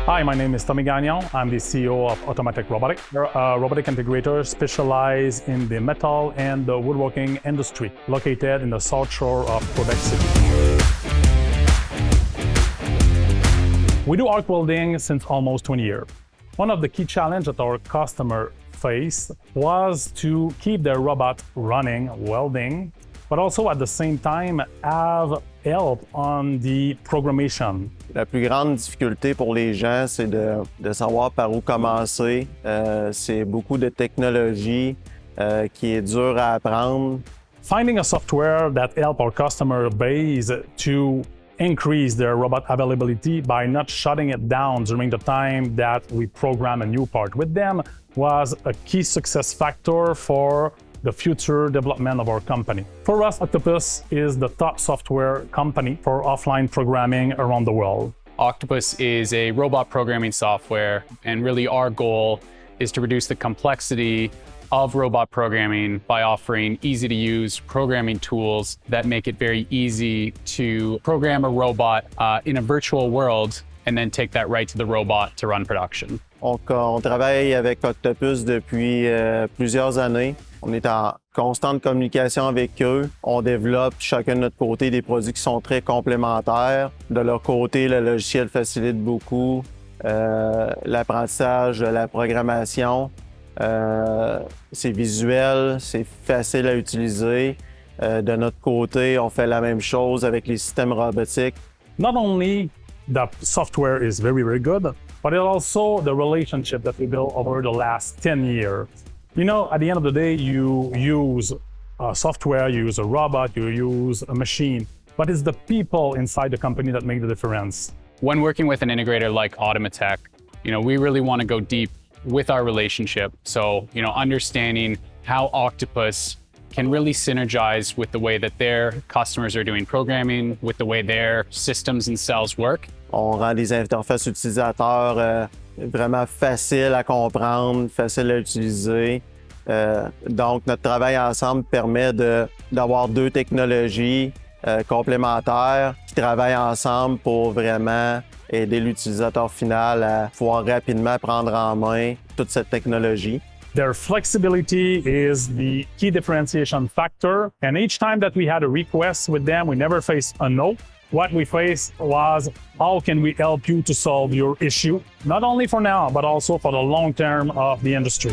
Hi, my name is Tommy Gagnon. I'm the CEO of Automatech Robotik. We're a robotic integrator specialized in the metal and the woodworking industry, located in the south shore of Quebec City. We do arc welding since almost 20 years. One of the key challenges that our customer faced was to keep their robot running, welding, but also at the same time have help on the programmation. La plus grande difficulté pour les gens, c'est de savoir par où commencer. C'est beaucoup de technologie qui est dure à apprendre. Finding a software that helps our customer base to increase their robot availability by not shutting it down during the time that we program a new part with them was a key success factor for the future development of our company. For us, Octopus is the top software company for offline programming around the world. Octopus is a robot programming software, and really our goal is to reduce the complexity of robot programming by offering easy-to-use programming tools that make it very easy to program a robot in a virtual world and then take that right to the robot to run production. On travaille avec Octopus depuis plusieurs années. On est en constante communication avec eux. On développe chacun de notre côté des produits qui sont très complémentaires. De leur côté, le logiciel facilite beaucoup l'apprentissage, la programmation. C'est visuel, c'est facile à utiliser. De notre côté, on fait la même chose avec les systèmes robotiques. Not only the software is very, very good, but it also the relationship that we built over the last 10 years. You know, at the end of the day, you use software, you use a robot, you use a machine, but it's the people inside the company that make the difference. When working with an integrator like Automatech, we really want to go deep with our relationship. So, understanding how Octopus can really synergize with the way that their customers are doing programming, with the way their systems and cells work. On rend les interfaces utilisateurs vraiment faciles à comprendre, faciles à utiliser. Donc, notre travail ensemble permet d'avoir deux technologies complémentaires qui travaillent ensemble pour vraiment aider l'utilisateur final à pouvoir rapidement prendre en main toute cette technologie. Their flexibility is the key differentiation factor. And each time that we had a request with them, we never faced a no. What we faced was, how can we help you to solve your issue? Not only for now, but also for the long term of the industry.